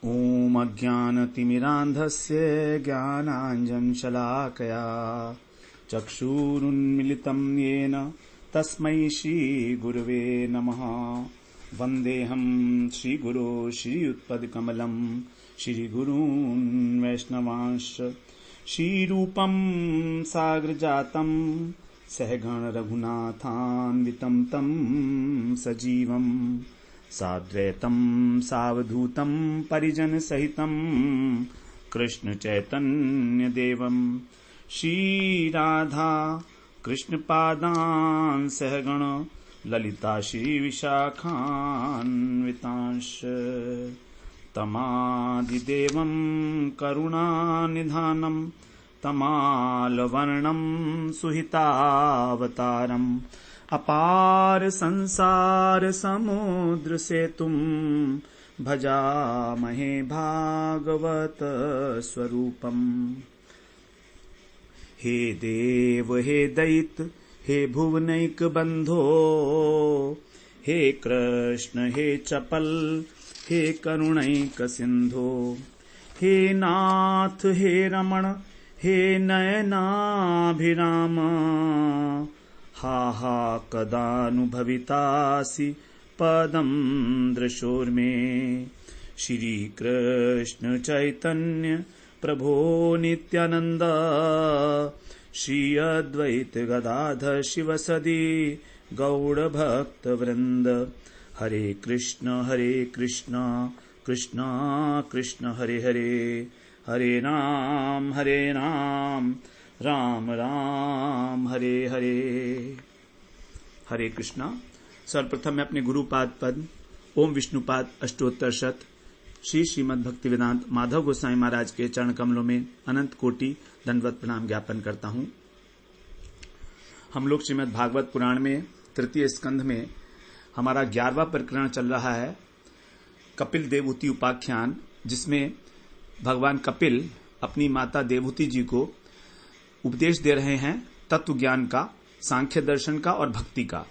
ॐ अज्ञानतिमिरान्धस्य ज्ञानाञ्जनशलाकया चक्षुरुन्मिलितं येन तस्मै श्रीगुरवे नमः। वन्देऽहं श्रीगुरो श्रीयुत्पदकमलं श्रीगुरून् वैष्णवांश्च श्रीरूपं साग्रजातं सहगण रघुनाथान्वितं तं सजीवं साद्वैतं सावधूतं परिजनसहितं कृष्ण चैतन्य देवं श्रीराधा कृष्णपादान् सहगण ललिता श्रीविशाखान्वितांश्च तमादिदेवं करुणानिधानं तमालवर्णं सुहितावतारम् अपार संसार समुद्र सेतुं भजामहे भागवत स्वरूपम्। हे देव हे दैत हे भुवनैक बंधो, हे कृष्ण हे चपल हे करुणैक सिंधो, हे नाथ हे रमण हे नयनाभिराम, हा हा कदानुभवितासि पदं दृशोर्मे। श्री कृष्ण चैतन्य प्रभो नित्यानंद, श्री अद्वैत गदाधर शिवसदि गौड़ भक्त वृंद। हरे कृष्ण कृष्ण कृष्ण हरे हरे, हरे राम राम राम हरे हरे। हरे कृष्णा। सर्वप्रथम मैं अपने गुरुपाद पद ओम विष्णुपाद अष्टोत्तर शत श्री श्रीमद् भक्ति वेदांत माधव गोसाई महाराज के चरण कमलों में अनंत कोटि दंडवत प्रणाम ज्ञापन करता हूं। हम लोग श्रीमद् भागवत पुराण में तृतीय स्कंध में हमारा 11वां प्रकरण चल रहा है, कपिल देवहूति उपाख्यान, जिसमें भगवान कपिल अपनी माता देवहूति जी को उपदेश दे रहे हैं तत्व ज्ञान का, सांख्य दर्शन का और भक्ति का,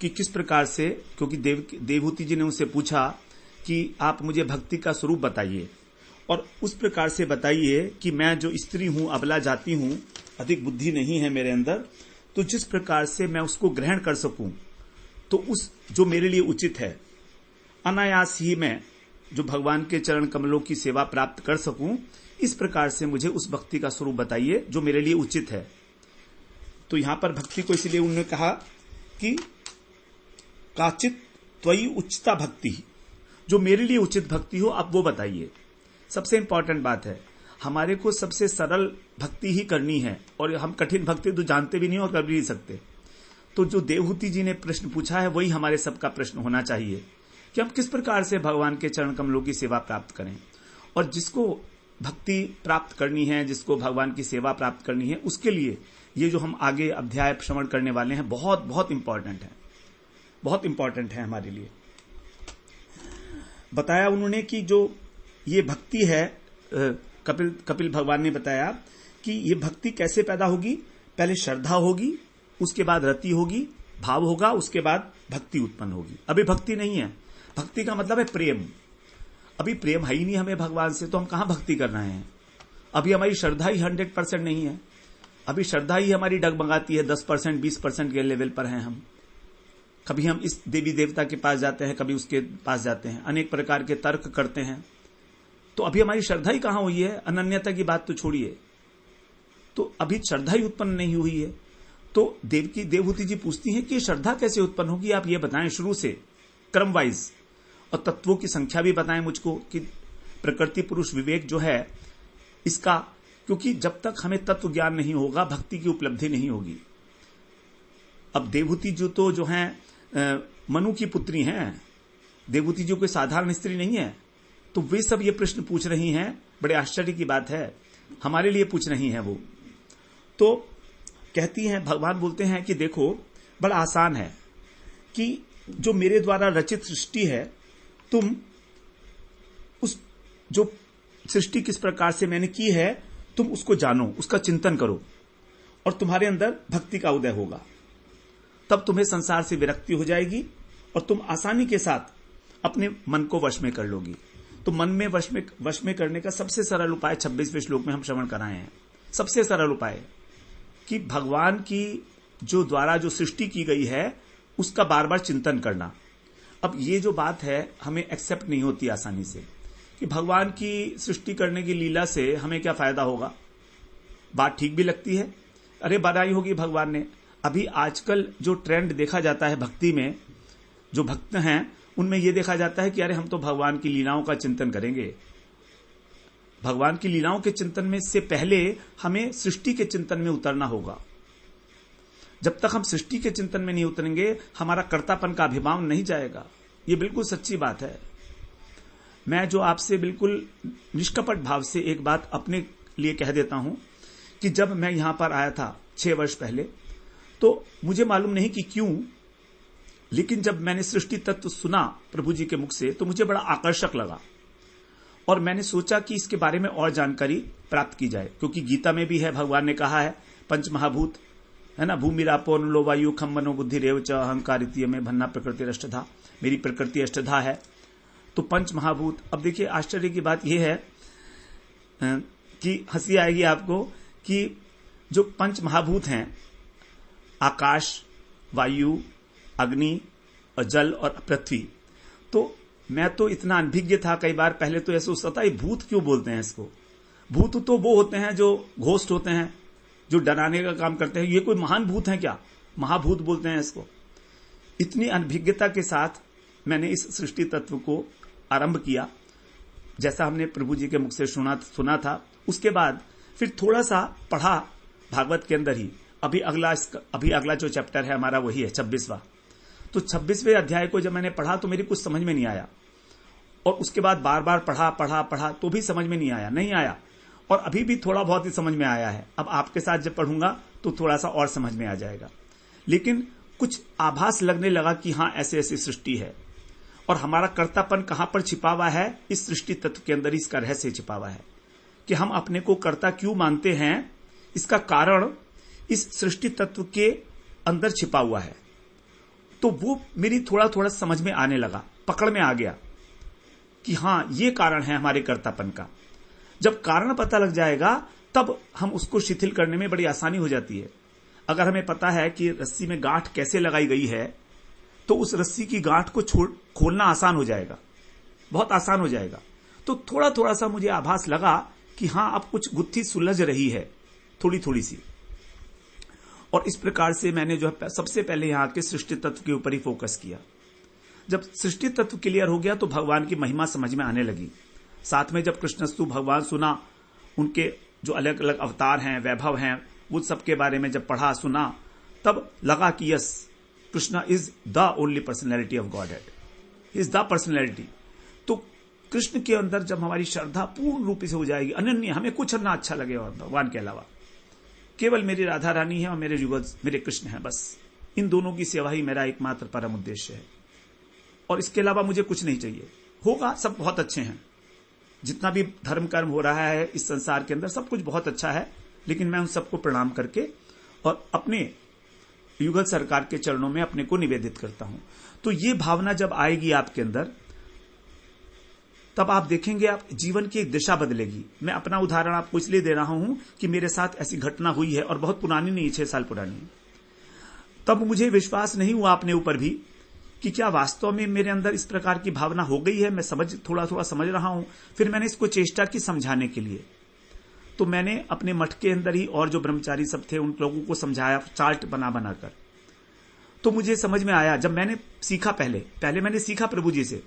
कि किस प्रकार से, क्योंकि देवहूति जी ने उनसे पूछा कि आप मुझे भक्ति का स्वरूप बताइए और उस प्रकार से बताइए कि मैं जो स्त्री हूं, अबला जाति हूं, अधिक बुद्धि नहीं है मेरे अंदर, तो जिस प्रकार से मैं उसको ग्रहण कर सकूं, तो उस जो मेरे लिए उचित है, अनायास ही मैं जो भगवान के चरण कमलों की सेवा प्राप्त कर सकूं, इस प्रकार से मुझे उस भक्ति का स्वरूप बताइए जो मेरे लिए उचित है। तो यहां पर भक्ति को इसलिए उन्होंने कहा कि काचित त्वयि उचिता भक्ति, जो मेरे लिए उचित भक्ति हो आप वो बताइए। सबसे इंपॉर्टेंट बात है, हमारे को सबसे सरल भक्ति ही करनी है और हम कठिन भक्ति तो जानते भी नहीं और कर भी नहीं सकते। तो जो देवहूति जी ने प्रश्न पूछा है वही हमारे सबका प्रश्न होना चाहिए कि हम किस प्रकार से भगवान के चरण कमलों की सेवा प्राप्त करें। और जिसको भक्ति प्राप्त करनी है, जिसको भगवान की सेवा प्राप्त करनी है, उसके लिए ये जो हम आगे अध्याय श्रवण करने वाले हैं बहुत बहुत इंपॉर्टेंट है, बहुत इंपॉर्टेंट है हमारे लिए। बताया उन्होंने कि जो ये भक्ति है, कपिल भगवान ने बताया कि ये भक्ति कैसे पैदा होगी। पहले श्रद्धा होगी, उसके बाद रति होगी, भाव होगा, उसके बाद भक्ति उत्पन्न होगी। अभी भक्ति नहीं है। भक्ति का मतलब है प्रेम। अभी प्रेम है ही नहीं हमें भगवान से, तो हम कहां भक्ति कर रहे हैं। अभी हमारी श्रद्धा ही 100% नहीं है। अभी श्रद्धा ही हमारी डगमगाती है, 10% 20% के लेवल पर हैं हम। कभी हम इस देवी देवता के पास जाते हैं, कभी उसके पास जाते हैं, अनेक प्रकार के तर्क करते हैं। तो अभी हमारी श्रद्धा ही कहां हुई है। अनन्यता की बात तो छोड़िए, तो अभी श्रद्धा ही उत्पन्न नहीं हुई है। तो देवहूति जी पूछती हैं कि श्रद्धा कैसे उत्पन्न होगी, आप ये बताएं शुरू से क्रम वाइज, और तत्वों की संख्या भी बताएं मुझको कि प्रकृति पुरुष विवेक जो है इसका, क्योंकि जब तक हमें तत्व ज्ञान नहीं होगा भक्ति की उपलब्धि नहीं होगी। अब देवहूति जी तो जो है मनु की पुत्री हैं, देवहूति जी कोई साधारण स्त्री नहीं है, तो वे सब ये प्रश्न पूछ रही हैं। बड़े आश्चर्य की बात है, हमारे लिए पूछ रही हैं वो। तो कहती हैं, भगवान बोलते हैं कि देखो बड़ा आसान है कि जो मेरे द्वारा रचित सृष्टि है, तुम उस जो सृष्टि किस प्रकार से मैंने की है तुम उसको जानो, उसका चिंतन करो और तुम्हारे अंदर भक्ति का उदय होगा। तब तुम्हें संसार से विरक्ति हो जाएगी और तुम आसानी के साथ अपने मन को वश में कर लोगी। तो मन में वश में करने का सबसे सरल उपाय 26वें श्लोक में हम श्रवण कराए हैं। सबसे सरल उपाय कि भगवान की जो द्वारा जो सृष्टि की गई है उसका बार बार चिंतन करना। अब ये जो बात है हमें एक्सेप्ट नहीं होती आसानी से कि भगवान की सृष्टि करने की लीला से हमें क्या फायदा होगा। बात ठीक भी लगती है, अरे बनाई होगी भगवान ने। अभी आजकल जो ट्रेंड देखा जाता है भक्ति में, जो भक्त हैं उनमें यह देखा जाता है कि अरे हम तो भगवान की लीलाओं का चिंतन करेंगे। भगवान की लीलाओं के चिंतन में से पहले हमें सृष्टि के चिंतन में उतरना होगा। जब तक हम सृष्टि के चिंतन में नहीं उतरेंगे हमारा कर्तापन का अभिमान नहीं जाएगा। ये बिल्कुल सच्ची बात है। मैं जो आपसे बिल्कुल निष्कपट भाव से एक बात अपने लिए कह देता हूं कि जब मैं यहां पर आया था 6 वर्ष पहले, तो मुझे मालूम नहीं कि क्यों, लेकिन जब मैंने सृष्टि तत्व सुना प्रभु जी के मुख से तो मुझे बड़ा आकर्षक लगा और मैंने सोचा कि इसके बारे में और जानकारी प्राप्त की जाए, क्योंकि गीता में भी है, भगवान ने कहा है पंच महाभूत है ना, भूमि रापो नलो वायु खम मनो बुद्धि रेव च अहंकार इति में भन्ना प्रकृति अष्टधा, मेरी प्रकृति अष्टधा है। तो पंच महाभूत, अब देखिए आश्चर्य की बात यह है कि हंसी आएगी आपको कि जो पंच महाभूत हैं आकाश, वायु, अग्नि और जल और पृथ्वी, तो मैं तो इतना अनभिज्ञ था कई बार पहले तो ऐसा सोचता था ये भूत क्यों बोलते हैं इसको। भूत तो वो होते हैं जो घोस्ट होते हैं, जो डराने का काम करते हैं। ये कोई महान भूत है क्या, महाभूत बोलते हैं इसको। इतनी अनभिज्ञता के साथ मैंने इस सृष्टि तत्व को आरंभ किया, जैसा हमने प्रभु जी के मुख से सुना था। उसके बाद फिर थोड़ा सा पढ़ा भागवत के अंदर ही। अभी अगला जो चैप्टर है हमारा वही है 26वां। तो 26वें अध्याय को जब मैंने पढ़ा तो मेरी कुछ समझ में नहीं आया, और उसके बाद बार बार पढ़ा तो भी समझ में नहीं आया, और अभी भी थोड़ा बहुत ही समझ में आया है। अब आपके साथ जब पढ़ूंगा तो थोड़ा सा और समझ में आ जाएगा, लेकिन कुछ आभास लगने लगा कि हाँ ऐसे ऐसी सृष्टि है और हमारा कर्तापन कहां पर छिपा हुआ है। इस सृष्टि तत्व के अंदर इसका रहस्य छिपा हुआ है कि हम अपने को कर्ता क्यों मानते हैं। इसका कारण इस सृष्टि तत्व के अंदर छिपा हुआ है। तो वो मेरी थोड़ा थोड़ा समझ में आने लगा, पकड़ में आ गया कि हां ये कारण है हमारे कर्तापन का। जब कारण पता लग जाएगा तब हम उसको शिथिल करने में बड़ी आसानी हो जाती है। अगर हमें पता है कि रस्सी में गांठ कैसे लगाई गई है तो उस रस्सी की गांठ को खोलना आसान हो जाएगा, बहुत आसान हो जाएगा। तो थोड़ा थोड़ा सा मुझे आभास लगा कि हां अब कुछ गुत्थी सुलझ रही है थोड़ी थोड़ी सी। और इस प्रकार से मैंने जो है सबसे पहले यहां के सृष्टि तत्व के ऊपर ही फोकस किया। जब सृष्टि तत्व क्लियर हो गया तो भगवान की महिमा समझ में आने लगी। साथ में जब कृष्णस्तु भगवान सुना, उनके जो अलग अलग अवतार हैं, वैभव हैं, वो सबके बारे में जब पढ़ा सुना, तब लगा कि yes, Krishna is the only personality of God head, is the personality. तो कृष्ण के अंदर जब हमारी श्रद्धा पूर्ण रूप से हो जाएगी, अनन्य, हमें कुछ ना अच्छा लगे और भगवान के अलावा केवल मेरी राधा रानी है और मेरे युगल मेरे कृष्ण है, बस इन दोनों की सेवा ही मेरा एकमात्र परम उद्देश्य है और इसके अलावा मुझे कुछ नहीं चाहिए। होगा सब बहुत अच्छे हैं, जितना भी धर्म कर्म हो रहा है इस संसार के अंदर सब कुछ बहुत अच्छा है, लेकिन मैं उन सबको प्रणाम करके और अपने युगल सरकार के चरणों में अपने को निवेदित करता हूं। तो ये भावना जब आएगी आपके अंदर, तब आप देखेंगे आप जीवन की एक दिशा बदलेगी। मैं अपना उदाहरण आपको इसलिए दे रहा हूं कि मेरे साथ ऐसी घटना हुई है और बहुत पुरानी नहीं, 6 साल पुरानी। तब मुझे विश्वास नहीं हुआ अपने ऊपर भी कि क्या वास्तव में मेरे अंदर इस प्रकार की भावना हो गई है। मैं थोड़ा थोड़ा समझ रहा हूं। फिर मैंने इसको चेष्टा की समझाने के लिए। तो मैंने अपने मठ के अंदर ही और जो ब्रह्मचारी सब थे उन लोगों को समझाया, चार्ट बना बनाकर। तो मुझे समझ में आया, जब मैंने सीखा, पहले मैंने सीखा प्रभु जी से,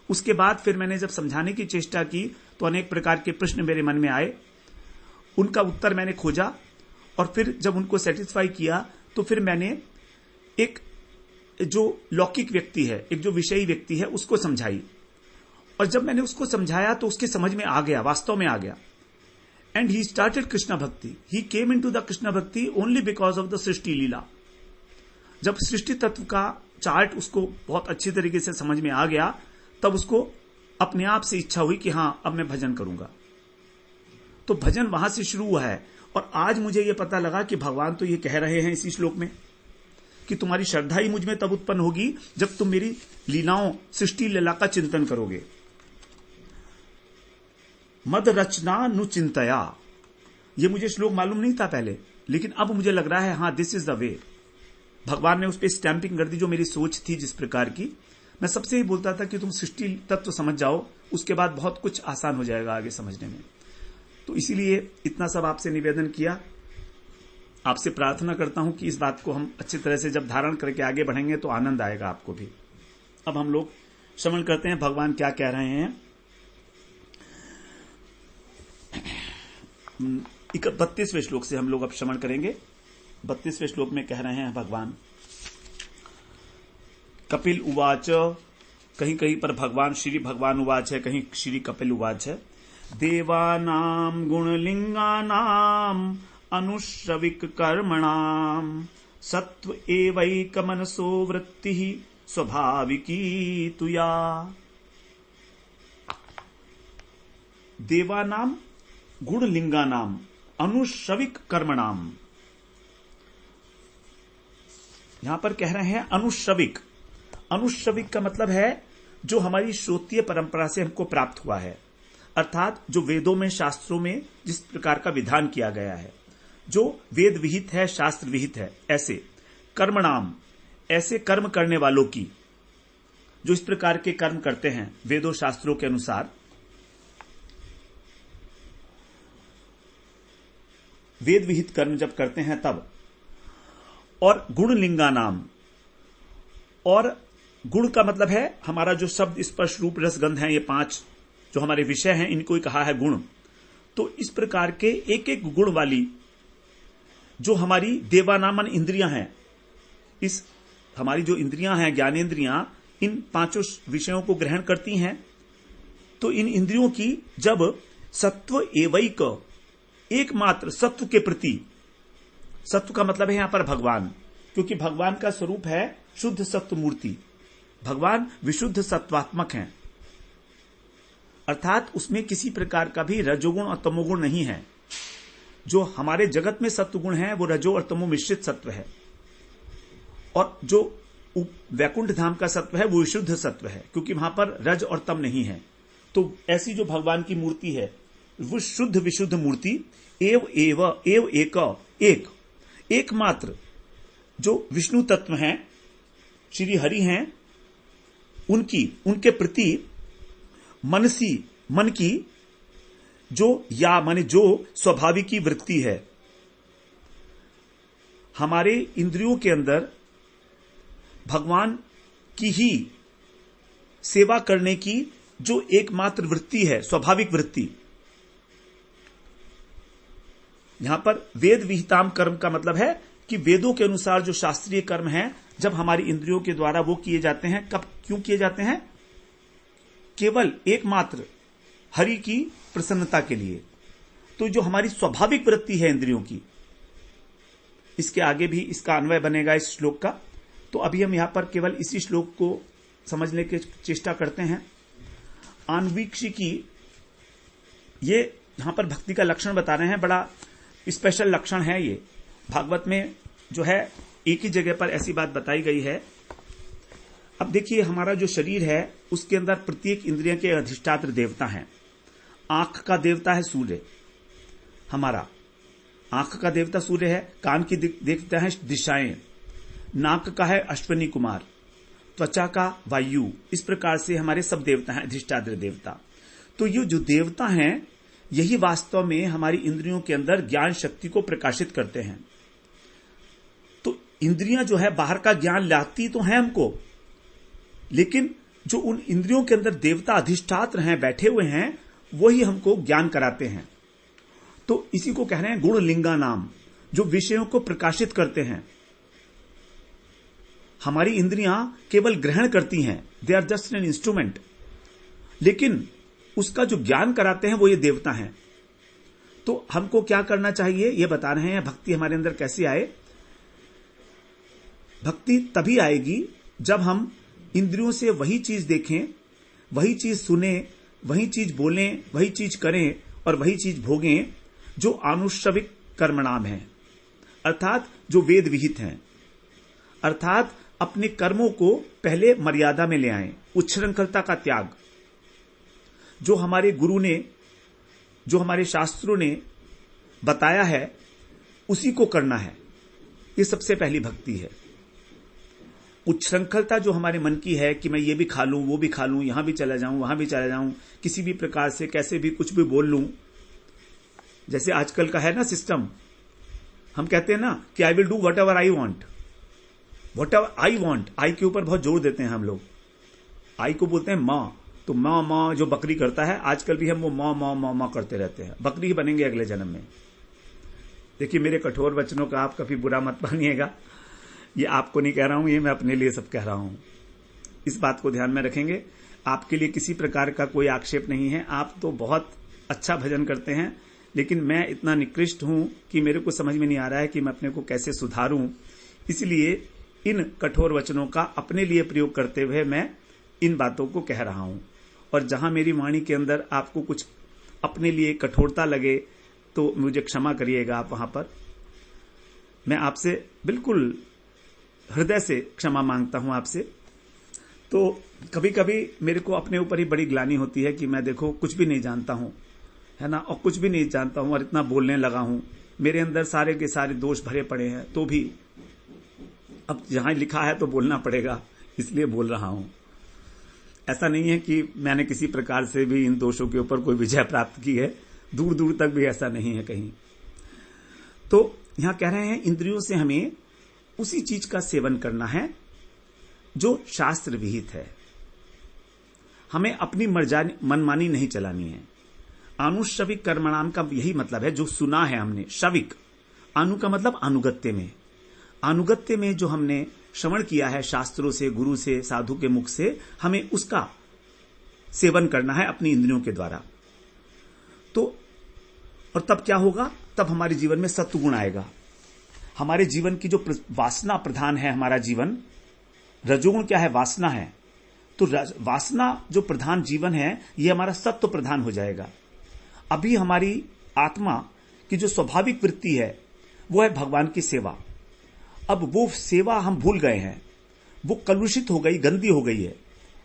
उसके बाद फिर मैंने जब समझाने की चेष्टा की तो अनेक प्रकार के प्रश्न मेरे मन में आए, उनका उत्तर मैंने खोजा और फिर जब उनको सेटिस्फाई किया तो फिर मैंने एक जो लौकिक व्यक्ति है, एक जो विषयी व्यक्ति है, उसको समझाई। और जब मैंने उसको समझाया तो उसके समझ में आ गया, वास्तव में आ गया। एंड ही स्टार्टेड कृष्णा भक्ति, ही केम इनटू द कृष्णा भक्ति ओनली बिकॉज ऑफ द सृष्टि लीला। जब सृष्टि तत्व का चार्ट उसको बहुत अच्छी तरीके से समझ में आ गया, तब उसको अपने आप से इच्छा हुई कि हां अब मैं भजन करूंगा। तो भजन वहां से शुरू हुआ है। और आज मुझे यह पता लगा कि भगवान तो ये कह रहे हैं इसी श्लोक में कि तुम्हारी श्रद्धा ही मुझ में तब उत्पन्न होगी जब तुम मेरी लीलाओं, सृष्टि लीला का चिंतन करोगे। मद रचना नु चिंतया, ये मुझे श्लोक मालूम नहीं था पहले, लेकिन अब मुझे लग रहा है हाँ, दिस इज द वे। भगवान ने उस पर स्टैंपिंग कर दी, जो मेरी सोच थी जिस प्रकार की। मैं सबसे ही बोलता था कि तुम सृष्टि तत्व समझ जाओ, उसके बाद बहुत कुछ आसान हो जाएगा आगे समझने में। तो इसीलिए इतना सब आपसे निवेदन किया। आपसे प्रार्थना करता हूं कि इस बात को हम अच्छी तरह से जब धारण करके आगे बढ़ेंगे तो आनंद आएगा आपको भी। अब हम लोग श्रवण करते हैं भगवान क्या कह रहे हैं। 32वें श्लोक से हम लोग अब श्रवण करेंगे। 32वें श्लोक में कह रहे हैं भगवान, कपिल उवाच, कहीं कहीं पर भगवान श्री भगवान उवाच है, कहीं श्री कपिल उवाच है। देवानां गुणलिंगानां अनुश्रविक कर्मणां सत्व एवैक मनसो वृत्तिः स्वाभाविकी तुया। देवानां गुणलिंगानां अनुश्रविक कर्मणाम, यहां पर कह रहे हैं अनुश्रविक। अनुश्रविक का मतलब है जो हमारी श्रोतीय परंपरा से हमको प्राप्त हुआ है, अर्थात जो वेदों में, शास्त्रों में जिस प्रकार का विधान किया गया है, जो वेद विहित है, शास्त्र विहित है, ऐसे कर्मणाम, ऐसे कर्म करने वालों की, जो इस प्रकार के कर्म करते हैं वेदों शास्त्रों के अनुसार, वेद विहित कर्म जब करते हैं तब। और गुण लिंगा नाम, और गुण का मतलब है हमारा जो शब्द स्पर्श रूप रस गंध है, ये 5 जो हमारे विषय हैं, इनको ही कहा है गुण। तो इस प्रकार के एक एक गुण वाली जो हमारी देवानामन इंद्रियां हैं, इस हमारी जो इंद्रियां हैं, ज्ञानेन्द्रियां, इन 5 विषयों को ग्रहण करती हैं। तो इन इंद्रियों की जब सत्व एवैक, एकमात्र सत्व के प्रति, सत्व का मतलब है यहां पर भगवान, क्योंकि भगवान का स्वरूप है शुद्ध सत्व मूर्ति। भगवान विशुद्ध सत्वात्मक हैं, अर्थात उसमें किसी प्रकार का भी रजोगुण और तमोगुण नहीं है। जो हमारे जगत में सत्वगुण है वो रजो और तमो मिश्रित सत्व है, और जो वैकुंठ धाम का सत्व है वो विशुद्ध सत्व है, क्योंकि वहां पर रज और तम नहीं है। तो ऐसी जो भगवान की मूर्ति है वो शुद्ध विशुद्ध मूर्ति, एव एक एकमात्र जो विष्णु तत्व हैं, श्री हरि हैं, उनके प्रति मनसी, मन की जो या माने जो स्वाभाविकी वृत्ति है, हमारे इंद्रियों के अंदर भगवान की ही सेवा करने की जो एकमात्र वृत्ति है, स्वाभाविक वृत्ति। यहां पर वेद विहिताम कर्म का मतलब है कि वेदों के अनुसार जो शास्त्रीय कर्म हैं, जब हमारी इंद्रियों के द्वारा वो किए जाते हैं, कब क्यों किए जाते हैं? केवल एकमात्र हरि की प्रसन्नता के लिए। तो जो हमारी स्वाभाविक वृत्ति है इंद्रियों की, इसके आगे भी इसका अन्वय बनेगा इस श्लोक का। तो अभी हम यहां पर केवल इसी श्लोक को समझने की चेष्टा करते हैं। आन्वीक्षिकी, ये यहां पर भक्ति का लक्षण बता रहे हैं, बड़ा स्पेशल लक्षण है ये। भागवत में जो है एक ही जगह पर ऐसी बात बताई गई है। अब देखिए, हमारा जो शरीर है उसके अंदर प्रत्येक इंद्रिय के अधिष्ठात्र देवता हैं। आंख का देवता है सूर्य, हमारा आंख का देवता सूर्य है। कान की देवता है दिशाएं, नाक का है अश्विनी कुमार, त्वचा का वायु। इस प्रकार से हमारे सब देवता हैं, अधिष्ठात्र देवता। तो ये जो देवता हैं, यही वास्तव में हमारी इंद्रियों के अंदर ज्ञान शक्ति को प्रकाशित करते हैं। तो इंद्रियां जो है बाहर का ज्ञान लाती तो हैं हमको, लेकिन जो उन इंद्रियों के अंदर देवता अधिष्ठात्र हैं, बैठे हुए हैं, वही हमको ज्ञान कराते हैं। तो इसी को कह रहे हैं गुण लिंगा नाम, जो विषयों को प्रकाशित करते हैं। हमारी इंद्रियां केवल ग्रहण करती हैं, they are just an instrument, लेकिन उसका जो ज्ञान कराते हैं वो ये देवता हैं। तो हमको क्या करना चाहिए ये बता रहे हैं। भक्ति हमारे अंदर कैसे आए? भक्ति तभी आएगी जब हम इंद्रियों से वही चीज देखें, वही चीज सुने, वही चीज बोलें, वही चीज करें और वही चीज भोगें जो आनुश्रविक कर्मणाम है, अर्थात जो वेद विहित हैं। अर्थात अपने कर्मों को पहले मर्यादा में ले आएं, उच्छृंखलता का त्याग। जो हमारे गुरु ने, जो हमारे शास्त्रों ने बताया है उसी को करना है, ये सबसे पहली भक्ति है। उच्छृंखलता जो हमारे मन की है कि मैं ये भी खा लूं, वो भी खा लूं, यहां भी चला जाऊं, वहां भी चला जाऊं, किसी भी प्रकार से कैसे भी कुछ भी बोल लूं, जैसे आजकल का है ना सिस्टम, हम कहते हैं ना कि I will do whatever I want, whatever I want. I के ऊपर बहुत जोर देते हैं हम लोग, आई को बोलते हैं मां, तो मां मां जो बकरी करता है, आजकल भी हम वो मां मां मां मां करते रहते हैं, बकरी ही बनेंगे अगले जन्म में। देखिए मेरे कठोर वचनों का आप कभी बुरा मत मानिएगा, ये आपको नहीं कह रहा हूं, ये मैं अपने लिए सब कह रहा हूं। इस बात को ध्यान में रखेंगे, आपके लिए किसी प्रकार का कोई आक्षेप नहीं है, आप तो बहुत अच्छा भजन करते हैं, लेकिन मैं इतना निकृष्ट हूं कि मेरे को समझ में नहीं आ रहा है कि मैं अपने को कैसे सुधारूं। इसलिए इन कठोर वचनों का अपने लिए प्रयोग करते हुए मैं इन बातों को कह रहा हूं। और जहां मेरी वाणी के अंदर आपको कुछ अपने लिए कठोरता लगे तो मुझे क्षमा करिएगा। आप वहां पर मैं आपसे बिल्कुल हृदय से क्षमा मांगता हूं आपसे। तो कभी कभी मेरे को अपने ऊपर ही बड़ी ग्लानि होती है कि मैं देखो कुछ भी नहीं जानता हूं, है ना, और कुछ भी नहीं जानता हूं और इतना बोलने लगा हूं, मेरे अंदर सारे के सारे दोष भरे पड़े हैं, तो भी अब जहां लिखा है तो बोलना पड़ेगा, इसलिए बोल रहा हूं। ऐसा नहीं है कि मैंने किसी प्रकार से भी इन दोषों के ऊपर कोई विजय प्राप्त की है, दूर दूर तक भी ऐसा नहीं है कहीं। तो यहां कह रहे हैं इंद्रियों से हमें उसी चीज का सेवन करना है जो शास्त्र विहित है, हमें अपनी मनमानी नहीं चलानी है। अनुश्रविक कर्मणाम का यही मतलब है, जो सुना है हमने, शविक, अनु का मतलब अनुगत्य में, अनुगत्य में जो हमने श्रवण किया है शास्त्रों से, गुरु से, साधु के मुख से, हमें उसका सेवन करना है अपनी इंद्रियों के द्वारा। तो और तब क्या होगा, तब हमारे जीवन में सत्वगुण आएगा। हमारे जीवन की जो वासना प्रधान है, हमारा जीवन, रजोगुण क्या है, वासना है, तो वासना जो प्रधान जीवन है ये हमारा सत्व प्रधान हो जाएगा। अभी हमारी आत्मा की जो स्वाभाविक वृत्ति है वो है भगवान की सेवा। अब वो सेवा हम भूल गए हैं, वो कलुषित हो गई, गंदी हो गई है,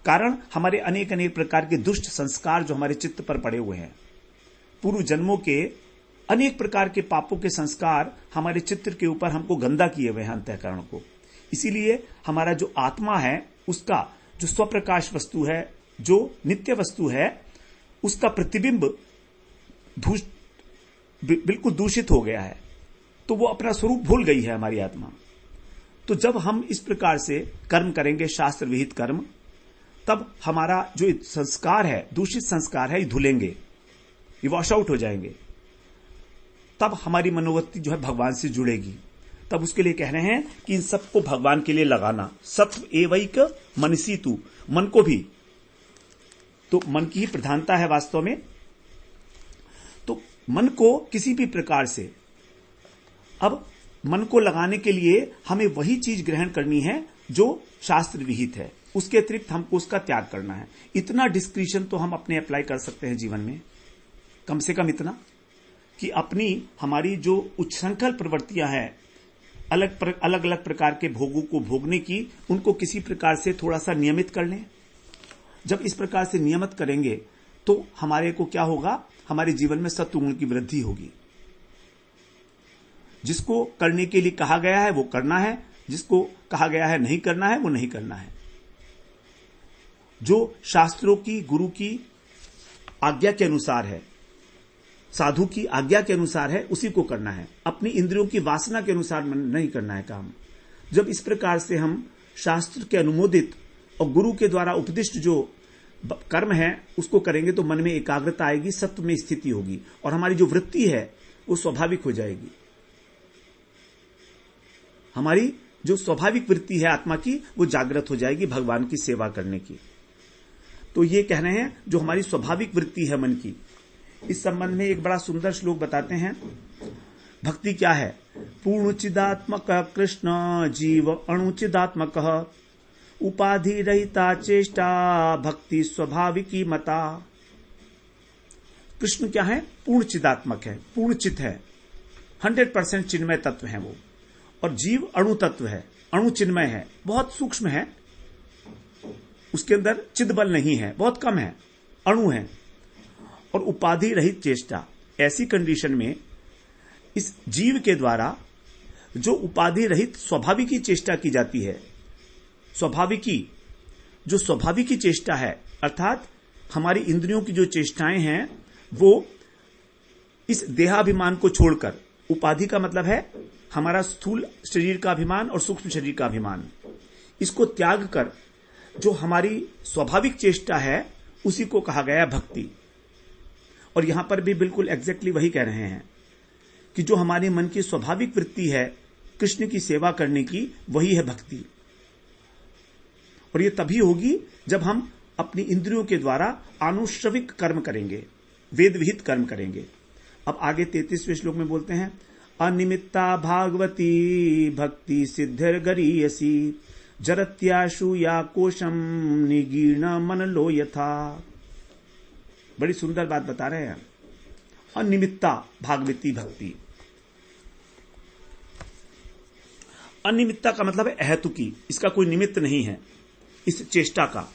कारण हमारे अनेक अनेक प्रकार के दुष्ट संस्कार जो हमारे चित्त पर पड़े हुए हैं, पूर्व जन्मों के अनेक प्रकार के पापों के संस्कार हमारे चित्त के ऊपर हमको गंदा किए हुए हैं, अंतःकरण को। इसीलिए हमारा जो आत्मा है उसका जो स्वप्रकाश वस्तु है, जो नित्य वस्तु है, उसका प्रतिबिंब बिल्कुल दूषित हो गया है, तो वो अपना स्वरूप भूल गई है हमारी आत्मा। तो जब हम इस प्रकार से कर्म करेंगे, शास्त्र विहित कर्म, तब हमारा जो संस्कार है, दूषित संस्कार है, ये धुलेंगे, ये वॉश आउट हो जाएंगे। तब हमारी मनोवृत्ति जो है भगवान से जुड़ेगी। तब उसके लिए कह रहे हैं कि इन सबको भगवान के लिए लगाना। सत्व एवैक मनसी तू, मन को भी, तो मन की ही प्रधानता है वास्तव में। तो मन को किसी भी प्रकार से, अब मन को लगाने के लिए हमें वही चीज ग्रहण करनी है जो शास्त्र विहित है, उसके अतिरिक्त हमको उसका त्याग करना है। इतना डिस्क्रिशन तो हम अपने अप्लाई कर सकते हैं जीवन में, कम से कम इतना कि अपनी हमारी जो उच्छृंखल प्रवृत्तियां हैं, अलग अलग प्रकार के भोगों को भोगने की, उनको किसी प्रकार से थोड़ा सा नियमित कर लें। जब इस प्रकार से नियमित करेंगे तो हमारे को क्या होगा, हमारे जीवन में सत्वगुण की वृद्धि होगी। जिसको करने के लिए कहा गया है वो करना है, जिसको कहा गया है नहीं करना है वो नहीं करना है। जो शास्त्रों की, गुरु की आज्ञा के अनुसार है, साधु की आज्ञा के अनुसार है, उसी को करना है। अपनी इंद्रियों की वासना के अनुसार नहीं करना है काम। जब इस प्रकार से हम शास्त्र के अनुमोदित और गुरु के द्वारा उपदिष्ट जो कर्म है उसको करेंगे तो मन में एकाग्रता आएगी, सत्व में स्थिति होगी और हमारी जो वृत्ति है वो स्वाभाविक हो जाएगी। हमारी जो स्वाभाविक वृत्ति है आत्मा की वो जागृत हो जाएगी भगवान की सेवा करने की। तो ये कह रहे हैं जो हमारी स्वाभाविक वृत्ति है मन की, इस संबंध में एक बड़ा सुंदर श्लोक बताते हैं। भक्ति क्या है, पूर्णचिदात्मक कृष्ण जीव अणुचिदात्मक उपाधि रहिता चेष्टा भक्ति स्वाभाविकी मता। कृष्ण क्या है, पूर्ण चिदात्मक है, पूर्ण चित है, 100% चिन्मय तत्व है वो, और जीव अणु तत्व है, अणु चिन्मय है, बहुत सूक्ष्म है, उसके अंदर चिद बल नहीं है, बहुत कम है, अणु है। और उपाधि रहित चेष्टा, ऐसी कंडीशन में इस जीव के द्वारा जो उपाधि रहित स्वाभाविकी चेष्टा की जाती है, स्वाभाविकी जो स्वाभाविकी चेष्टा है, अर्थात हमारी इंद्रियों की जो चेष्टाएं हैं वो इस देहाभिमान को छोड़कर, उपाधि का मतलब है हमारा स्थूल शरीर का अभिमान और सूक्ष्म शरीर का अभिमान, इसको त्याग कर जो हमारी स्वाभाविक चेष्टा है उसी को कहा गया भक्ति। और यहां पर भी बिल्कुल एग्जैक्टली वही कह रहे हैं कि जो हमारे मन की स्वाभाविक वृत्ति है कृष्ण की सेवा करने की, वही है भक्ति। और ये तभी होगी जब हम अपनी इंद्रियों के द्वारा आनुश्रविक कर्म करेंगे, वेद विहित कर्म करेंगे। अब आगे 33वें श्लोक में बोलते हैं, अनिमित्ता भागवती भक्ति सिद्धिर्गरीयसी जरत्याशु या कोशम निगीर्ण मनलो यथा। बड़ी सुंदर बात बता रहे हैं। अनिमित्ता भागवती भक्ति, अनिमित्ता का मतलब है अहेतुकी, इसका कोई निमित्त नहीं है इस चेष्टा का।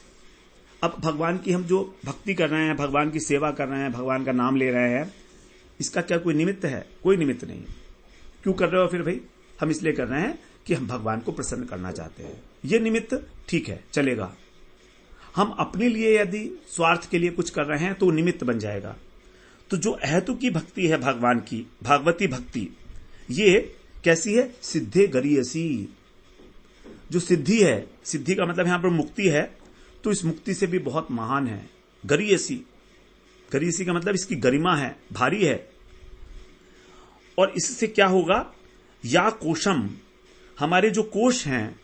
अब भगवान की हम जो भक्ति कर रहे हैं, भगवान की सेवा कर रहे हैं, भगवान का नाम ले रहे हैं, इसका क्या कोई निमित्त है? कोई निमित्त नहीं। क्यों कर रहे हो फिर भाई? हम इसलिए कर रहे हैं कि हम भगवान को प्रसन्न करना चाहते हैं। ये निमित्त ठीक है, चलेगा। हम अपने लिए यदि स्वार्थ के लिए कुछ कर रहे हैं तो निमित्त बन जाएगा। तो जो अहेतुकी भक्ति है भगवान की, भागवती भक्ति, ये कैसी है? सिद्धे गरीयसी, जो सिद्धि है, सिद्धि का मतलब यहां पर मुक्ति है, तो इस मुक्ति से भी बहुत महान है। गरीयसी, गरीयसी का मतलब इसकी गरिमा है, भारी है। और इससे क्या होगा? या कोशम, हमारे जो कोश हैं,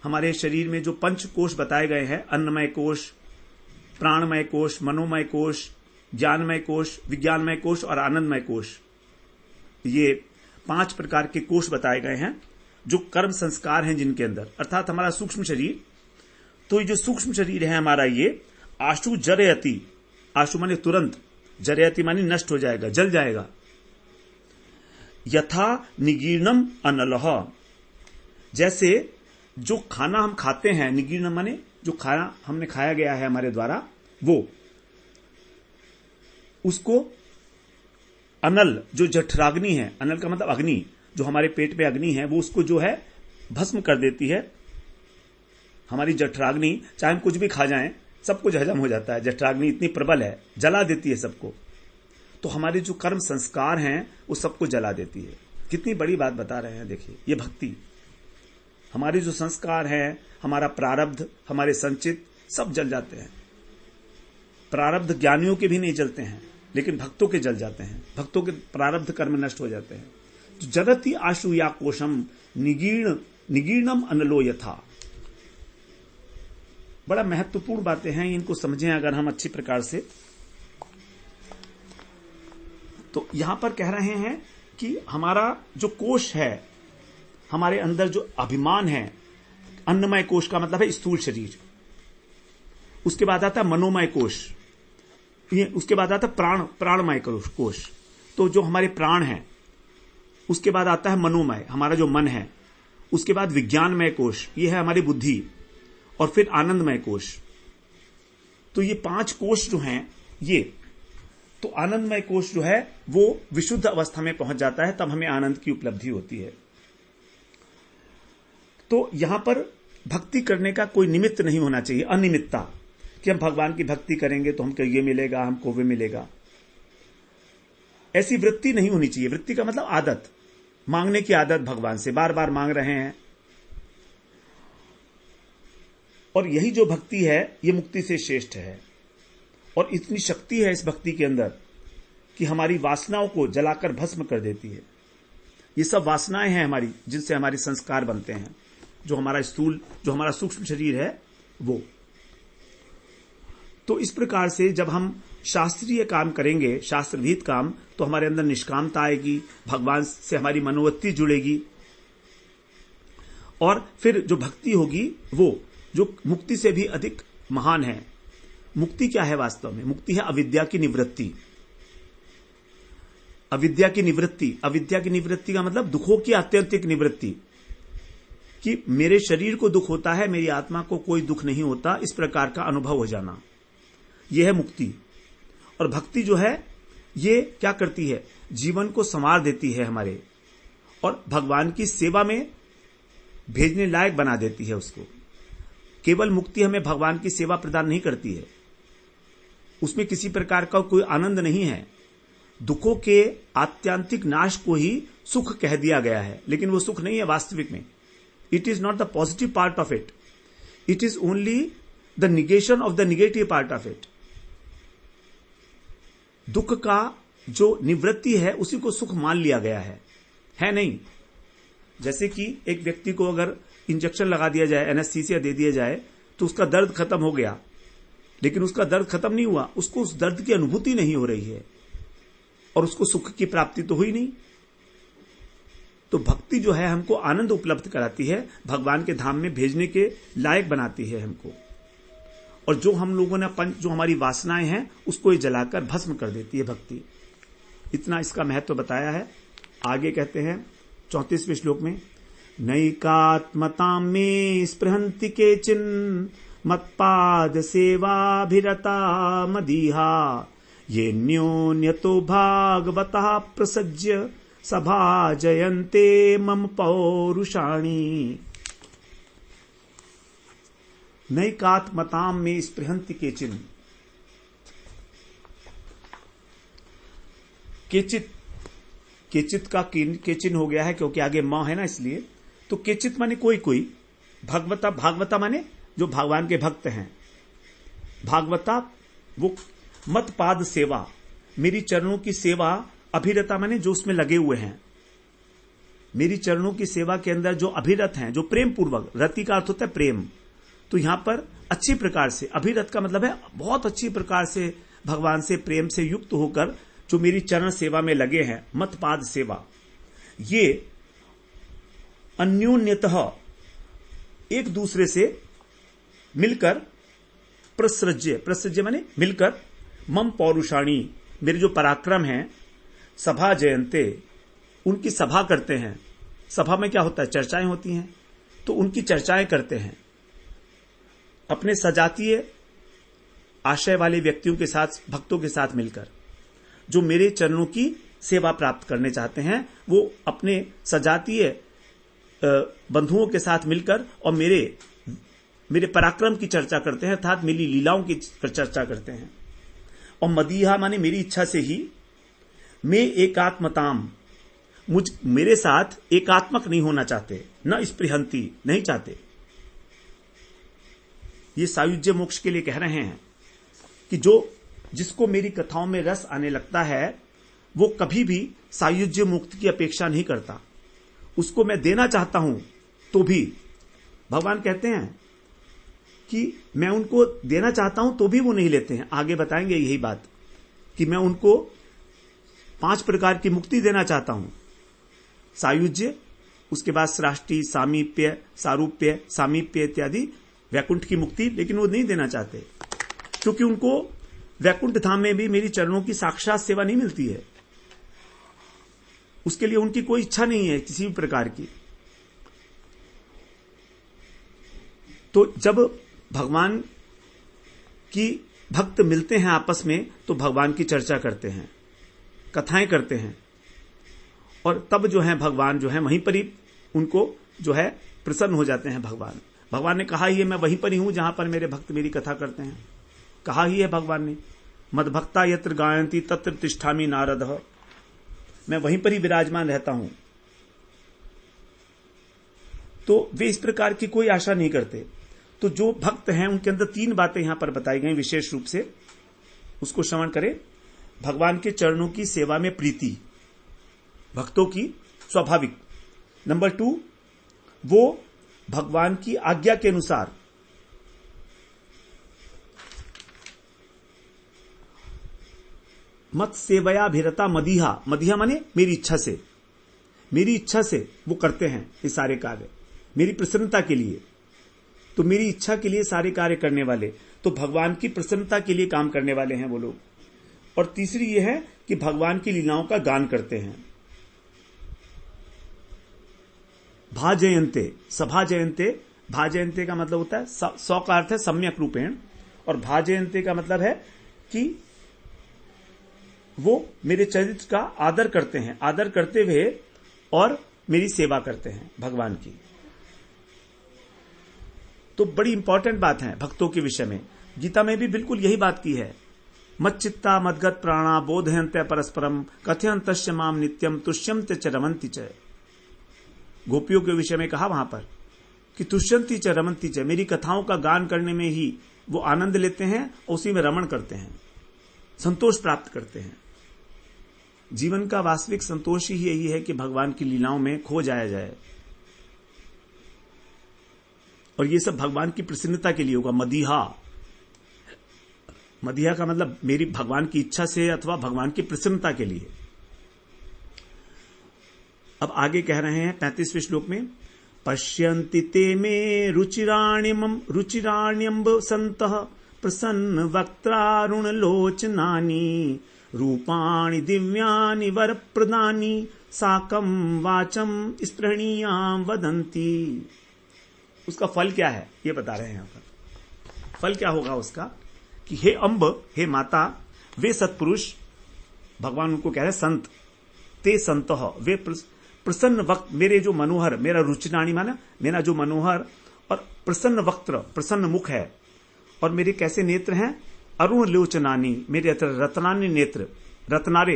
हमारे शरीर में जो पंच कोश बताए गए हैं, अन्नमय कोश, प्राणमय कोश, मनोमय कोश, ज्ञानमय कोश, विज्ञानमय कोश और आनंदमय कोश, ये 5 प्रकार के कोश बताए गए हैं जो कर्म संस्कार हैं जिनके अंदर, अर्थात हमारा सूक्ष्म शरीर। तो ये जो सूक्ष्म शरीर है हमारा, ये आशु जरयति, आशु माने तुरंत, जरयति माने नष्ट हो जाएगा, जल जाएगा। यथा निगीर्णम अनलह, जैसे जो खाना हम खाते हैं, निगीर्ण माने जो खाना हमने खाया गया है हमारे द्वारा, वो उसको अनल, जो जठराग्नि है, अनल का मतलब अग्नि, जो हमारे पेट पे अग्नि है, वो उसको जो है भस्म कर देती है। हमारी जठराग्नि, चाहे हम कुछ भी खा जाएं, सब कुछ हजम हो जाता है। जठराग्नि इतनी प्रबल है, जला देती है सबको। तो हमारे जो कर्म संस्कार हैं वो सबको जला देती है। कितनी बड़ी बात बता रहे हैं, देखिए, ये भक्ति। हमारे जो संस्कार हैं, हमारा प्रारब्ध, हमारे संचित, सब जल जाते हैं। प्रारब्ध ज्ञानियों के भी नहीं जलते हैं, लेकिन भक्तों के जल जाते हैं। भक्तों के प्रारब्ध कर्म नष्ट हो जाते हैं। तो जरति आशु या कोशम निगीर्णम अनलो यथा। बड़ा महत्वपूर्ण बातें हैं, इनको समझें अगर हम अच्छी प्रकार से। तो यहां पर कह रहे हैं कि हमारा जो कोश है, हमारे अंदर जो अभिमान है, अन्नमय कोश का मतलब है स्थूल शरीर, उसके बाद आता है मनोमय कोश, उसके बाद आता है प्राणमय कोश, तो जो हमारे प्राण हैं, उसके बाद आता है मनोमय, हमारा जो मन है, उसके बाद विज्ञानमय कोश, ये है हमारी बुद्धि, और फिर आनंदमय कोश। तो ये 5 कोश जो हैं, ये तो आनंदमय कोश जो है वो विशुद्ध अवस्था में पहुंच जाता है, तब हमें आनंद की उपलब्धि होती है। तो यहां पर भक्ति करने का कोई निमित्त नहीं होना चाहिए, अनिमित्ता, कि हम भगवान की भक्ति करेंगे तो हमको ये मिलेगा, हमको वो मिलेगा, ऐसी वृत्ति नहीं होनी चाहिए। वृत्ति का मतलब आदत, मांगने की आदत, भगवान से बार बार मांग रहे हैं। और यही जो भक्ति है ये मुक्ति से श्रेष्ठ है। और इतनी शक्ति है इस भक्ति के अंदर कि हमारी वासनाओं को जलाकर भस्म कर देती है। ये सब वासनाएं हैं हमारी, जिनसे हमारे संस्कार बनते हैं, जो हमारा स्थूल, जो हमारा सूक्ष्म शरीर है वो। तो इस प्रकार से जब हम शास्त्रीय काम करेंगे, शास्त्र विहित काम, तो हमारे अंदर निष्कामता आएगी, भगवान से हमारी मनोवृत्ति जुड़ेगी। और फिर जो भक्ति होगी वो जो मुक्ति से भी अधिक महान है। मुक्ति क्या है वास्तव में? मुक्ति है अविद्या की निवृत्ति। अविद्या की निवृत्ति, अविद्या की निवृत्ति का मतलब दुखों की आत्यंतिक निवृत्ति, कि मेरे शरीर को दुख होता है, मेरी आत्मा को कोई दुख नहीं होता, इस प्रकार का अनुभव हो जाना, यह है मुक्ति। और भक्ति जो है ये क्या करती है, जीवन को संवार देती है हमारे, और भगवान की सेवा में भेजने लायक बना देती है उसको। केवल मुक्ति हमें भगवान की सेवा प्रदान नहीं करती है, उसमें किसी प्रकार का कोई आनंद नहीं है। दुखों के आत्यंतिक नाश को ही सुख कह दिया गया है, लेकिन वो सुख नहीं है वास्तविक में। It is not the positive part of it, it is only the negation of the negative part of it. दुख का जो निवृत्ति है उसी को सुख मान लिया गया है नहीं। जैसे कि एक व्यक्ति को अगर इंजेक्शन लगा दिया जाए, एनेस्थीसिया दे दिया जाए, तो उसका दर्द खत्म हो गया, लेकिन उसका दर्द खत्म नहीं हुआ, उसको उस दर्द की अनुभूति नहीं हो रही है और उसको सुख की प्राप्ति तो हुई नहीं। तो भक्ति जो है हमको आनंद उपलब्ध कराती है, भगवान के धाम में भेजने के लायक बनाती है हमको, और जो हम लोगों ने जो हमारी वासनाएं हैं उसको ये जलाकर भस्म कर देती है भक्ति। इतना इसका महत्व बताया है। आगे कहते हैं 34वें श्लोक में, नैकात्मतां मे स्पृहन्ति केचिन मत्पाद सेवाभिरता मदीहा ये न्योन्यतो भागवतः प्रसज्य सभा जयन्ते मम पौरुषाणि। नैकात्मतां मे स्पृहन्ति केचिन, केचित का केचिन हो गया है क्योंकि आगे मां है ना, इसलिए। तो केचित माने कोई कोई, भागवता माने जो भगवान के भक्त हैं। भागवता वो मत पाद सेवा, मेरी चरणों की सेवा, अभिरता माने जो उसमें लगे हुए हैं, मेरी चरणों की सेवा के अंदर जो अभिरत हैं, जो प्रेम पूर्वक, रति का अर्थ होता है प्रेम, तो यहां पर अच्छी प्रकार से, अभिरत का मतलब है बहुत अच्छी प्रकार से भगवान से प्रेम से युक्त होकर जो मेरी चरण सेवा में लगे हैं, मत पाद सेवा, ये अन्योन्यतः एक दूसरे से मिलकर, प्रसृज्य माने मिलकर, मम पौरुषाणी, मेरे जो पराक्रम हैं, सभा जयंते, उनकी सभा करते हैं। सभा में क्या होता है, चर्चाएं होती हैं, तो उनकी चर्चाएं करते हैं अपने सजातीय आशय वाले व्यक्तियों के साथ, भक्तों के साथ मिलकर, जो मेरे चरणों की सेवा प्राप्त करने चाहते हैं, वो अपने सजातीय बंधुओं के साथ मिलकर और मेरे पराक्रम की चर्चा करते हैं, अर्थात मेरी लीलाओं की चर्चा करते हैं। और मदीहा माने मेरी इच्छा से ही, मैं एकात्मताम, मेरे साथ एकात्मक नहीं होना चाहते, न स्पृहंती, नहीं चाहते। ये सायुज्य मोक्ष के लिए कह रहे हैं कि जिसको मेरी कथाओं में रस आने लगता है, वो कभी भी सायुज्य मुक्ति की अपेक्षा नहीं करता। उसको मैं देना चाहता हूं तो भी, भगवान कहते हैं कि मैं उनको देना चाहता हूं तो भी वो नहीं लेते हैं। आगे बताएंगे यही बात कि मैं उनको 5 प्रकार की मुक्ति देना चाहता हूं, सायुज्य, उसके बाद सृष्टि, सामीप्य, सारूप्य, सामीप्य इत्यादि वैकुंठ की मुक्ति, लेकिन वो नहीं देना चाहते क्योंकि उनको वैकुंठ धाम में भी मेरी चरणों की साक्षात सेवा नहीं मिलती है। उसके लिए उनकी कोई इच्छा नहीं है किसी भी प्रकार की। तो जब भगवान की भक्त मिलते हैं आपस में, तो भगवान की चर्चा करते हैं, कथाएं करते हैं, और तब जो है भगवान जो है वहीं पर ही उनको जो है प्रसन्न हो जाते हैं। भगवान ने कहा ही है, मैं वहीं पर ही हूं जहां पर मेरे भक्त मेरी कथा करते हैं। कहा ही है भगवान ने, मद्भक्ता यत्र गायन्ति तत्र तिष्ठामि नारदः, मैं वहीं पर ही विराजमान रहता हूं। तो वे इस प्रकार की कोई आशा नहीं करते। तो जो भक्त हैं उनके अंदर 3 बातें यहां पर बताई गई विशेष रूप से, उसको श्रवण करें। भगवान के चरणों की सेवा में प्रीति, भक्तों की स्वाभाविक। नंबर 2, वो भगवान की आज्ञा के अनुसार मत सेवया भिरता मदीहा, मदीहा माने मेरी इच्छा से वो करते हैं ये सारे कार्य, मेरी प्रसन्नता के लिए। तो मेरी इच्छा के लिए सारे कार्य करने वाले, तो भगवान की प्रसन्नता के लिए काम करने वाले हैं वो लोग। और तीसरी ये है कि भगवान की लीलाओं का गान करते हैं। भाजयंते, सभाजयंते, भाजयंते का मतलब होता है सौ का अर्थ है सम्यक रूपेण, और भाजयंते का मतलब है कि वो मेरे चरित्र का आदर करते हैं, आदर करते हुए और मेरी सेवा करते हैं भगवान की। तो बड़ी इंपॉर्टेंट बात है भक्तों के विषय में। गीता में भी बिल्कुल यही बात की है। मच्चित्ता मद्गत प्राणा बोधयन्ते परस्परम कथयन्तस्य माम नित्यम तुष्यन्ते च रमन्ति च। गोपियों के विषय में कहा वहां पर कि तुष्यन्ति च रमन्ति च, मेरी कथाओं का गान करने में ही वो आनंद लेते हैं, उसी में रमण करते हैं, संतोष प्राप्त करते हैं। जीवन का वास्तविक संतोष ही यही है कि भगवान की लीलाओं में खो जाया जाए, और ये सब भगवान की प्रसन्नता के लिए होगा। मदीहा, मदीहा का मतलब मेरी भगवान की इच्छा से अथवा भगवान की प्रसन्नता के लिए। अब आगे कह रहे हैं 35वें श्लोक में, पश्यन्ति ते मे रुचिराण्यम्ब सन्तः प्रसन्न वक्त्रारुण लोचनानि रूपाणि दिव्यानि वरप्रदानि साकं वाचम स्पृहणीयां वदन्ति। उसका फल क्या है ये बता रहे हैं यहां पर। फल क्या होगा उसका कि हे अम्ब, हे माता, वे सत्पुरुष, भगवान उनको कह रहे संत, ते संतः, वे प्रसन्न वक्त, मेरे जो मनोहर, मेरा रुचिराणी माना मेरा जो मनोहर और प्रसन्न वक्त्र, प्रसन्न मुख है, और मेरे कैसे नेत्र हैं, अरुण लोचनानी, मेरे रत्नानी नेत्र, रत्नारे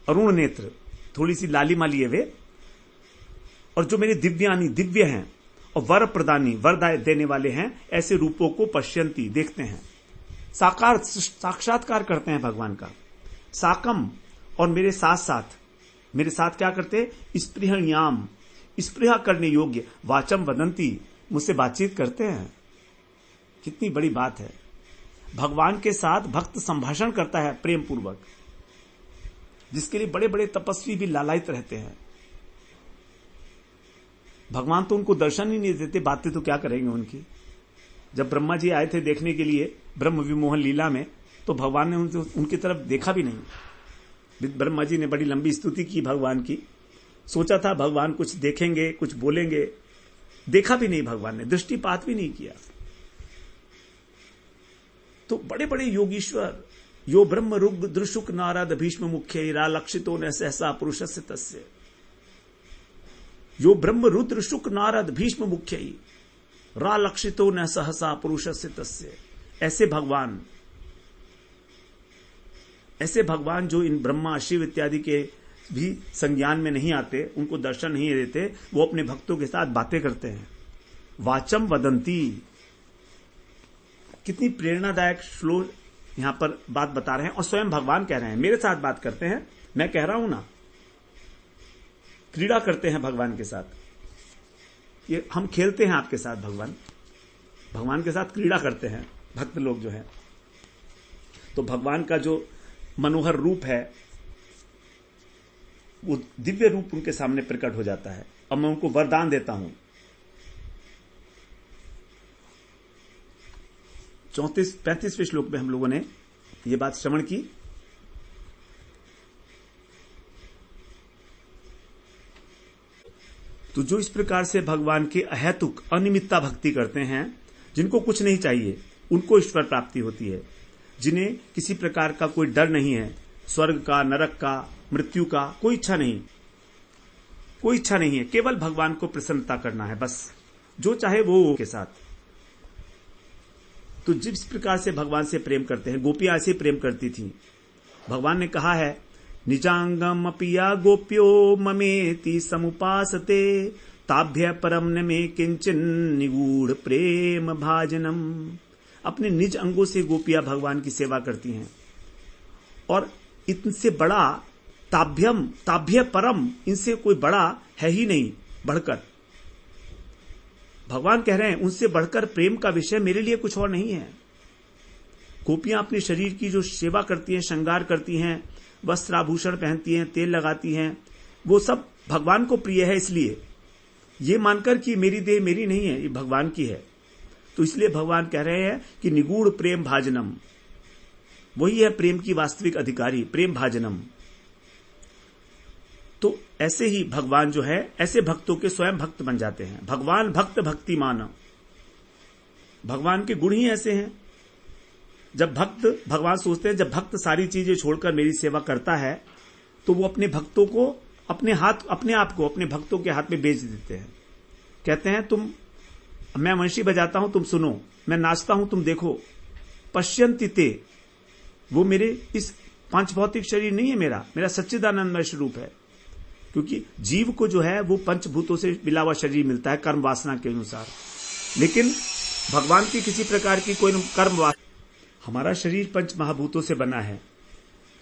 अरुण नेत्र, थोड़ी सी लालिमा लिए वे, और जो मेरे दिव्यानी, दिव्य हैं, और वर प्रदानी, वर देने वाले हैं, ऐसे रूपों को पश्यंती, देखते हैं, साक्षात्कार करते हैं भगवान का। साकम, और मेरे साथ साथ, मेरे साथ क्या करते, स्पृहण्याम, स्पृहा करने योग्य, वाचम वदंती, मुझसे बातचीत करते हैं। कितनी बड़ी बात है। भगवान के साथ भक्त संभाषण करता है प्रेम पूर्वक, जिसके लिए बड़े बड़े तपस्वी भी लालायित रहते हैं। भगवान तो उनको दर्शन ही नहीं देते, बातें तो क्या करेंगे उनकी। जब ब्रह्मा जी आए थे देखने के लिए ब्रह्म विमोहन लीला में, तो भगवान ने उनकी तरफ देखा भी नहीं। ब्रह्मा जी ने बड़ी लंबी स्तुति की भगवान की, सोचा था भगवान कुछ देखेंगे, कुछ बोलेंगे, देखा भी नहीं भगवान ने, दृष्टिपात भी नहीं किया। तो बड़े बड़े योगीश्वर, यो ब्रह्म रुद्र दृशुक नारद भीष्म मुख्य रालक्षितो न सहसा पुरुषस्य तस्य, यो ब्रह्म रुद्र शुक नारद भीष्म मुख्य रालक्षितो न सहसा पुरुषस्य तस्य। ऐसे भगवान जो इन ब्रह्मा शिव इत्यादि के भी संज्ञान में नहीं आते, उनको दर्शन नहीं देते, वो अपने भक्तों के साथ बातें करते हैं। वाचम वदंती, कितनी प्रेरणादायक श्लोक यहां पर बात बता रहे हैं, और स्वयं भगवान कह रहे हैं, मेरे साथ बात करते हैं, मैं कह रहा हूं ना, क्रीड़ा करते हैं भगवान के साथ। ये हम खेलते हैं आपके साथ, भगवान के साथ क्रीड़ा करते हैं भक्त लोग जो हैं। तो भगवान का जो मनोहर रूप है, वो दिव्य रूप उनके सामने प्रकट हो जाता है, और मैं उनको वरदान देता हूं। 35वें श्लोक में हम लोगों ने ये बात श्रवण की। तो जो इस प्रकार से भगवान के अहेतुक अनिमित्ता भक्ति करते हैं, जिनको कुछ नहीं चाहिए, उनको ईश्वर प्राप्ति होती है। जिन्हें किसी प्रकार का कोई डर नहीं है, स्वर्ग का, नरक का, मृत्यु का कोई इच्छा नहीं है, केवल भगवान को प्रसन्नता करना है, बस जो चाहे वो के साथ। तो जिस प्रकार से भगवान से प्रेम करते हैं, गोपियां ऐसे प्रेम करती थी। भगवान ने कहा है, निजांगम अपिया गोप्यो ममेति समुपासते ताभ्य परम न मे किंचन निगूढ़ प्रेम भाजनम। अपने निज अंगों से गोपियां भगवान की सेवा करती हैं, और इनसे बड़ा ताभ्य परम, इनसे कोई बड़ा है ही नहीं बढ़कर। भगवान कह रहे हैं, उनसे बढ़कर प्रेम का विषय मेरे लिए कुछ और नहीं है। गोपियां अपने शरीर की जो सेवा करती हैं, श्रृंगार करती हैं, वस्त्र आभूषण पहनती हैं, तेल लगाती हैं, वो सब भगवान को प्रिय है। इसलिए ये मानकर कि मेरी देह मेरी नहीं है, ये भगवान की है। तो इसलिए भगवान कह रहे हैं कि निगूढ़ प्रेम भाजनम, वही है प्रेम की वास्तविक अधिकारी, प्रेम भाजनम। तो ऐसे ही भगवान जो है, ऐसे भक्तों के स्वयं भक्त बन जाते हैं। भगवान भक्त भक्ति मान, भगवान के गुण ही ऐसे हैं। जब भक्त, भगवान सोचते हैं जब भक्त सारी चीजें छोड़कर मेरी सेवा करता है तो वो अपने भक्तों को अपने आप को अपने भक्तों के हाथ में बेच देते हैं। कहते हैं मैं वंशी बजाता हूं, तुम सुनो, मैं नाचता हूं, तुम देखो। पश्यन्ति ते, वो मेरे इस पांच भौतिक शरीर नहीं है, मेरा सच्चिदानंदमय स्वरूप है। क्योंकि जीव को जो है वो पंचभूतों से मिला हुआ शरीर मिलता है कर्म वासना के अनुसार, लेकिन भगवान की किसी प्रकार की कोई कर्म वासना, हमारा शरीर पंच महाभूतों से बना है,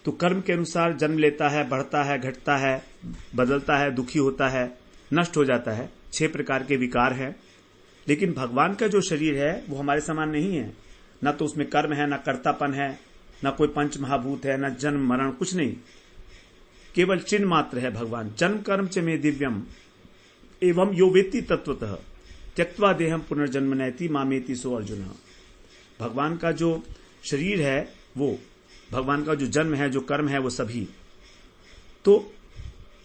तो कर्म के अनुसार जन्म लेता है, बढ़ता है, घटता है, बदलता है, दुखी होता है, नष्ट हो जाता है। 6 प्रकार के विकार हैं। लेकिन भगवान का जो शरीर है वो हमारे समान नहीं है। न तो उसमें कर्म है, न कर्तापन है, न कोई पंच महाभूत है, न जन्म मरण, कुछ नहीं। केवल चिन्ह मात्र है भगवान। जन्म कर्म च मे दिव्यम एवं यो वेत्ति तत्वतः त्यक्त्वा देहम पुनर्जन्म नैति मामेति सो अर्जुन। भगवान का जो शरीर है, वो भगवान का जो जन्म है, जो कर्म है, वो सभी। तो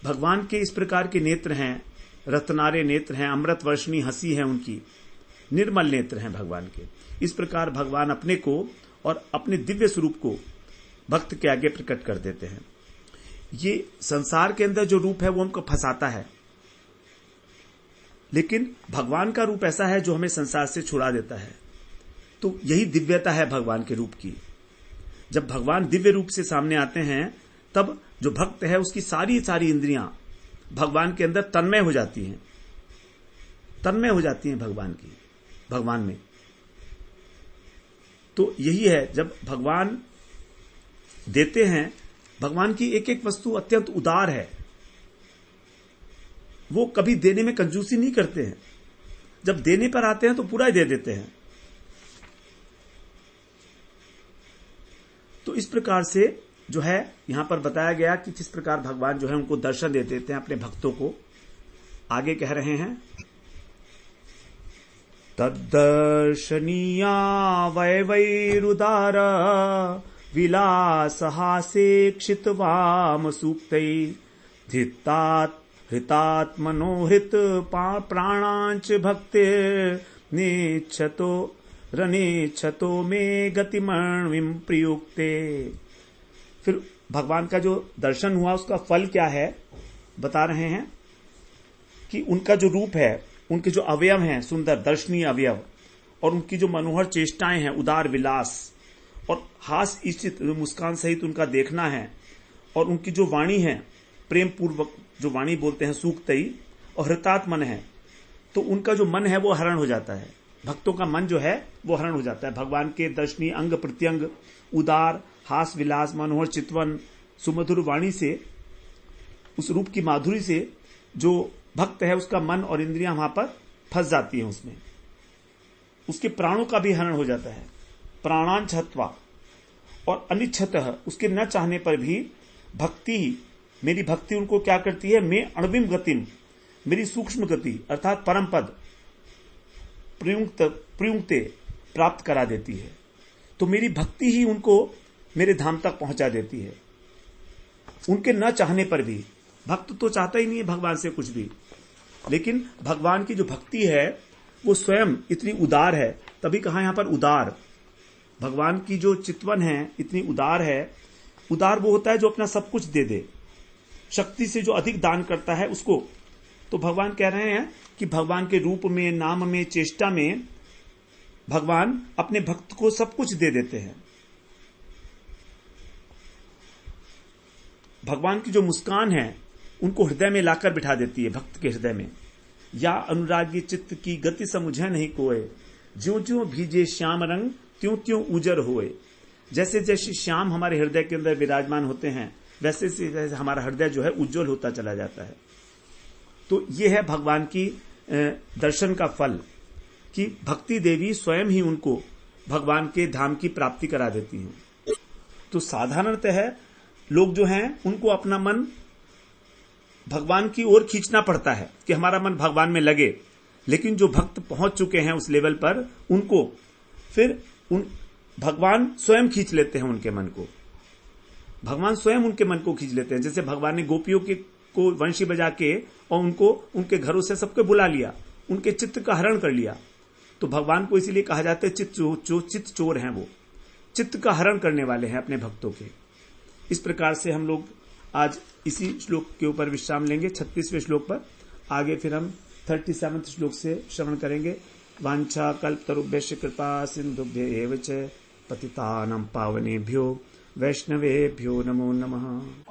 भगवान के इस प्रकार के नेत्र हैं, रत्नारे नेत्र हैं, अमृत वर्षणी हंसी है उनकी, निर्मल नेत्र हैं भगवान के। इस प्रकार भगवान अपने को और अपने दिव्य स्वरूप को भक्त के आगे प्रकट कर देते हैं। ये संसार के अंदर जो रूप है वो हमको फंसाता है, लेकिन भगवान का रूप ऐसा है जो हमें संसार से छुड़ा देता है। तो यही दिव्यता है भगवान के रूप की। जब भगवान दिव्य रूप से सामने आते हैं तब जो भक्त है उसकी सारी इंद्रियां भगवान के अंदर तन्मय हो जाती हैं, भगवान में। तो यही है, जब भगवान देते हैं, भगवान की एक एक वस्तु अत्यंत उदार है। वो कभी देने में कंजूसी नहीं करते हैं। जब देने पर आते हैं तो पूरा ही दे देते हैं। तो इस प्रकार से जो है यहां पर बताया गया कि किस प्रकार भगवान जो है उनको दर्शन दे देते हैं अपने भक्तों को। आगे कह रहे हैं, तद्दर्शनीया वैवैरुदार विलासहासेक्षित वाम सूक्तै हृतात्मनोहृत प्राणांच भक्ति नेच्छतो रनेच्छतो मे गतिमणिम प्रयुक्ते। फिर भगवान का जो दर्शन हुआ उसका फल क्या है बता रहे हैं कि उनका जो रूप है, उनके जो अवयव हैं सुंदर दर्शनीय अवयव, और उनकी जो मनोहर चेष्टाएं हैं, उदार विलास और हास इच्छित मुस्कान सहित उनका देखना है, और उनकी जो वाणी है प्रेम पूर्वक जो वाणी बोलते हैं सूक्तई, और हृतात्मन है, तो उनका जो मन है वो हरण हो जाता है। भक्तों का मन जो है वो हरण हो जाता है भगवान के दर्शनीय अंग प्रत्यंग, उदार हास विलास, मनोहर चितवन, सुमधुर वाणी से, उस रूप की माधुरी से जो भक्त है उसका मन और इंद्रियां वहां पर फंस जाती हैं उसमें। उसके प्राणों का भी हरण हो जाता है। प्राणांच हत्वा, और अनिच्छतः, उसके न चाहने पर भी भक्ति, मेरी भक्ति उनको क्या करती है, मैं अणविम गतिम, मेरी सूक्ष्म गति अर्थात परम पद प्रयुक्ते प्राप्त करा देती है। तो मेरी भक्ति ही उनको मेरे धाम तक पहुंचा देती है। उनके न चाहने पर भी, भक्त तो चाहता ही नहीं है भगवान से कुछ भी, लेकिन भगवान की जो भक्ति है वो स्वयं इतनी उदार है। तभी कहा यहां पर उदार, भगवान की जो चितवन है इतनी उदार है। उदार वो होता है जो अपना सब कुछ दे दे, शक्ति से जो अधिक दान करता है उसको। तो भगवान कह रहे हैं कि भगवान के रूप में, नाम में, चेष्टा में भगवान अपने भक्त को सब कुछ दे देते हैं। भगवान की जो मुस्कान है उनको हृदय में लाकर बिठा देती है, भक्त के हृदय में। या अनुरागी चित्त की गति समझे नहीं कोय, ज्यों ज्यों भीजे श्याम रंग त्यों त्यों उजर होए। जैसे जैसे श्याम हमारे हृदय के अंदर विराजमान होते हैं, वैसे से हमारा हृदय जो है उज्जवल होता चला जाता है। तो ये है भगवान की दर्शन का फल, कि भक्ति देवी स्वयं ही उनको भगवान के धाम की प्राप्ति करा देती हैं। तो साधारणतः लोग जो हैं उनको अपना मन भगवान की ओर खींचना पड़ता है कि हमारा मन भगवान में लगे, लेकिन जो भक्त पहुंच चुके हैं उस लेवल पर, उनको फिर भगवान स्वयं खींच लेते हैं उनके मन को, भगवान स्वयं उनके मन को खींच लेते हैं। जैसे भगवान ने गोपियों के को वंशी बजा के और उनको उनके घरों से सबके बुला लिया, उनके चित्त का हरण कर लिया। तो भगवान को इसीलिए कहा जाता है चित्त चोर हैं, वो चित्त का हरण करने वाले हैं अपने भक्तों के। इस प्रकार से हम लोग आज इसी श्लोक के ऊपर विश्राम लेंगे, 36वें श्लोक पर। आगे फिर हम 37वें श्लोक से श्रवण करेंगे। वांछा कल्पतरुभ्यश्च कृपा सिन्धुभ्य एव च पतितानां पावनेभ्यो वैष्णवेभ्यो नमो नमः।